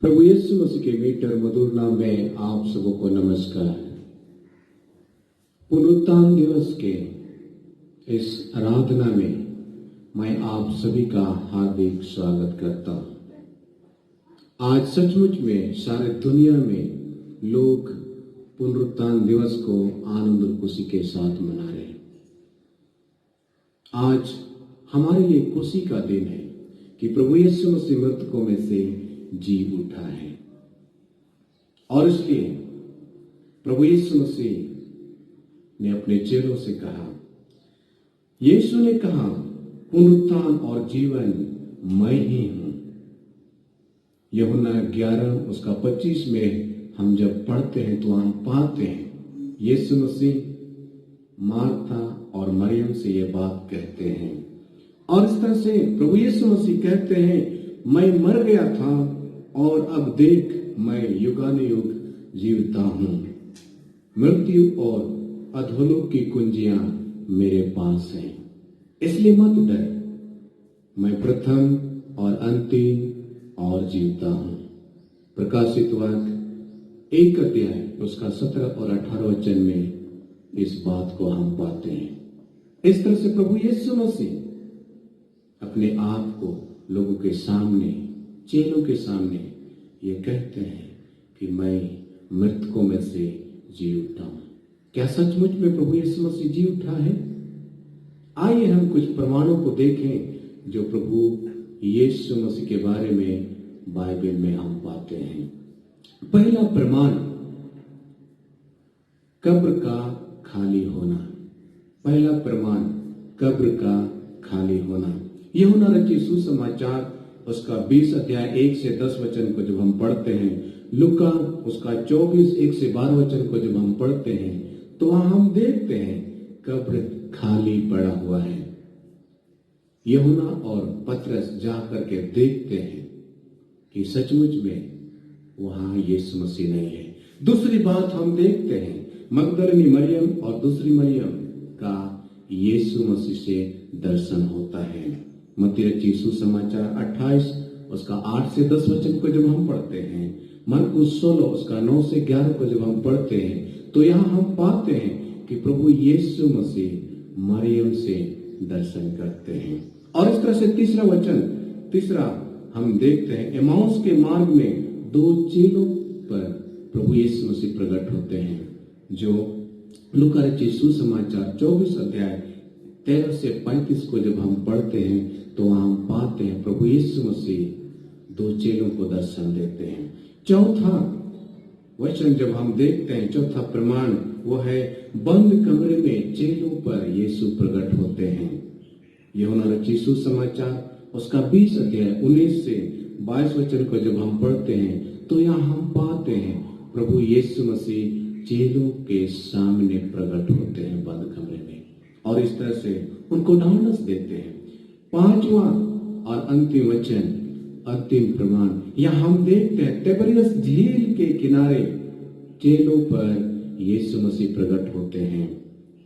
प्रभु यीशु मसीह के मीठे और मधुर नाम में आप सबों को नमस्कार। पुनरुत्थान दिवस के इस आराधना में मैं आप सभी का हार्दिक स्वागत करता हूं। आज सचमुच में सारे दुनिया में लोग पुनरुत्थान दिवस को आनंद और खुशी के साथ मना रहे हैं। आज हमारे लिए खुशी का दिन है कि प्रभु यीशु मसीह मृतकों में से जी उठा है, और इसलिए प्रभु यीशु मसीह ने अपने चेलों से कहा, यीशु ने कहा पुनरुत्थान और जीवन मैं ही हूं। यूहन्ना 11:25 में हम जब पढ़ते हैं तो हम पाते हैं यीशु मसीह मार्था और मरियम से ये बात कहते हैं, और इस तरह से प्रभु यीशु मसीह कहते हैं, मैं मर गया था और अब देख मैं युगानुयुग जीवता हूं। मृत्यु और अधोलोक की कुंजियां मेरे पास हैं, इसलिए मत डर, मैं प्रथम और अंतिम और जीवता हूं। प्रकाशित वाक्य 1 अध्याय उसका 17 और 18 वचन में इस बात को हम पाते हैं। इस तरह से प्रभु यीशु मसीह अपने आप को लोगों के सामने, चेलों के सामने ये कहते हैं कि मैं मृतकों में से जी उठा हूं। क्या सचमुच में प्रभु यीशु मसीह जी उठा है? आइए हम कुछ प्रमाणों को देखें जो प्रभु यीशु मसीह के बारे में बाइबल में हम पाते हैं। पहला प्रमाण, कब्र का खाली होना। पहला प्रमाण, कब्र का खाली होना। यूहन्ना रचित सुसमाचार उसका 20 अध्याय 1 से 10 वचन को जब हम पढ़ते हैं, लूका उसका 24 1 से 12 वचन को जब हम पढ़ते हैं, तो वहां हम देखते हैं कब्र खाली पड़ा हुआ है। यूहन्ना और पतरस जा करके देखते हैं कि सचमुच में वहां यीशु मसीह नहीं है। दूसरी बात हम देखते हैं, मगदलिनी मरियम और दूसरी मरियम का यीशु मसीह से दर्शन होता है। मत्ती रचित सुसमाचार 28 उसका 8 से 10 वचन को जब हम पढ़ते हैं, मरकुस 16 उसका 9 से 11 को जब हम पढ़ते हैं, तो यहाँ हम पाते हैं कि प्रभु यीशु मसीह मरियम से दर्शन करते हैं। और इस तरह से तीसरा हम देखते हैं, एमाउस के मार्ग में 2 चेलों पर प्रभु यीशु मसीह प्रकट होते हैं, जो लूका रचित सुसमाचार 24 अध्याय 13 से 35 को जब हम पढ़ते हैं, तो वहां हम पाते हैं प्रभु यीशु मसीह 2 चेलों को दर्शन देते हैं। चौथा वचन जब हम देखते हैं, चौथा प्रमाण वो है, बंद कमरे में चेलों पर यीशु प्रकट होते हैं। यूहन्ना रचित सुसमाचार उसका 20 अध्याय 19 से 22 वचन को जब हम पढ़ते हैं, तो यहाँ हम पाते हैं प्रभु यीशु मसीह चेलों के सामने प्रकट होते हैं बंद कमरे में, और इस तरह से उनको ढांढस देते हैं। पांचवा और अंतिम वचन, अंतिम प्रमाण, यहां हम देखते हैं तिबरियस झील के किनारे चेलों पर यीशु मसीह प्रकट होते हैं,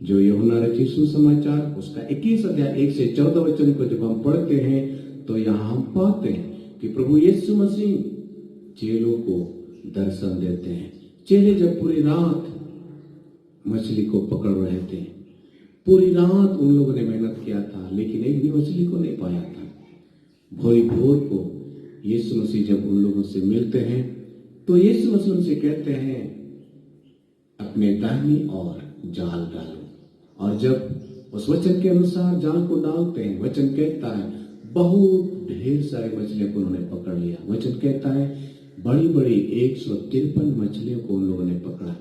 जो यूहन्ना रचित सुसमाचार उसका 21 अध्याय 1 से 14 वचन को जब हम पढ़ते हैं, तो यहां हम पाते हैं कि प्रभु यीशु मसीह चेलों को दर्शन देते हैं। चेले जब पूरी रात मछली को पकड़ रहे थे, पूरी रात उन लोगों ने मेहनत किया था, लेकिन एक भी मछली को नहीं पाया था। भोर को यीशु मसीह जब उन लोगों से मिलते हैं, तो यीशु मसीह उनसे कहते हैं, अपने दाहिनी ओर जाल डालो। और जब उस वचन के अनुसार जाल को डालते हैं, वचन कहता है बहुत ढेर सारी मछलियों को उन्होंने पकड़ लिया। वचन कहता है बड़ी बड़ी 153 मछलियों को उन लोगों ने पकड़ा।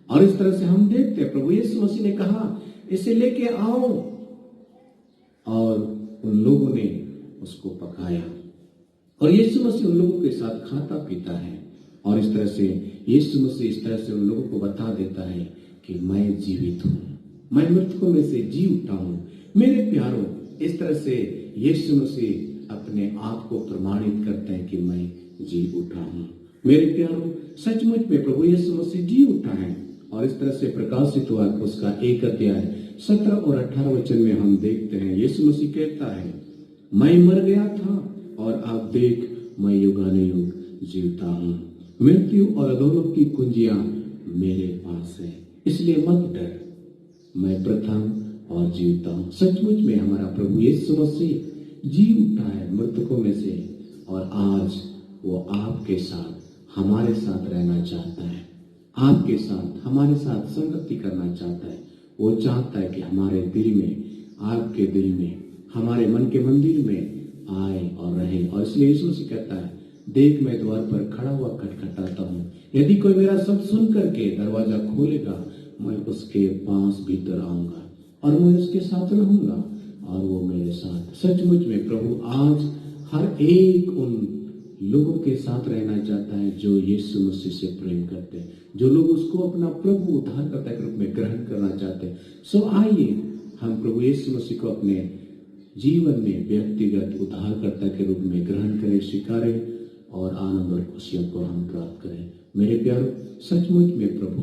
और इस तरह से हम देखते हैं प्रभु यीशु मसीह ने कहा, इसे लेके आओ, और उन लोगों ने उसको पकाया, और यीशु मसीह उन लोगों के साथ खाता पीता है। और इस तरह से यीशु मसीह इस तरह से उन लोगों को बता देता है कि मैं जीवित हूं, मैं मृतकों में से जी उठा हूं। मेरे प्यारों, इस तरह से यीशु मसीह अपने आप को प्रमाणित करते हैं कि मैं जी उठा हूं। मेरे प्यारों, सचमुच में प्रभु यीशु मसीह जी उठा है। और इस तरह से प्रकाशित वाक्य उसका 1 अध्याय 17 और 18 वचन में हम देखते हैं, यीशु मसीह कहता है, मैं मर गया था और आप देख मैं युगानुयुग जीवता हूँ। मृत्यु और अधोलोक की कुंजियां मेरे पास है, इसलिए मत डर, मैं प्रथम और जीवता हूँ। सचमुच में हमारा प्रभु यीशु मसीह जी उठा है मृतकों में से, और आज वो आपके साथ हमारे साथ रहना चाहता है, आपके साथ हमारे साथ संगति करना चाहता है। वो चाहता है कि हमारे दिल में, आपके दिल में, हमारे मन के मंदिर में आए और रहे। और इसलिए यीशु मसीह कहता है, देख मैं द्वार पर खड़ा हुआ खटखटाता हूँ, यदि कोई मेरा शब्द सुन करके दरवाजा खोलेगा, मैं उसके पास भीतर आऊंगा और मैं उसके साथ रहूंगा और वो मेरे साथ। सचमुच में प्रभु आज हर एक उन लोगों के साथ रहना चाहता है जो यीशु मसीह से प्रेम करते हैं, जो लोग उसको अपना प्रभु उद्धारकर्ता के रूप में ग्रहण करना चाहते हैं। सो आइए हम प्रभु यीशु मसीह को अपने जीवन में व्यक्तिगत उद्धारकर्ता के रूप में ग्रहण करें, स्वीकारें और आनंद और खुशियों को हम प्राप्त करें। मेरे प्यारों, सचमुच में प्रभु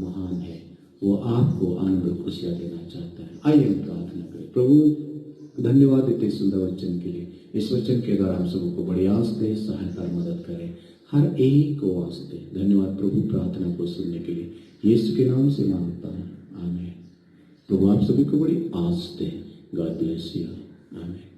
महान है, वो आपको आनंद और खुशियां देना चाहता है। आइए हम प्रार्थना करें। प्रभु धन्यवाद देते सुंदर वचन के लिए। इस वचन के द्वारा हम सबको बड़ी आस दे, सहायता और मदद करें, हर एक को आस दे। धन्यवाद प्रभु प्रार्थना को सुनने के लिए, यीशु के नाम से मांगता हूँ, आमीन। प्रभु आप सभी को बड़ी आस दे। गॉड ब्लेस यू, आमीन।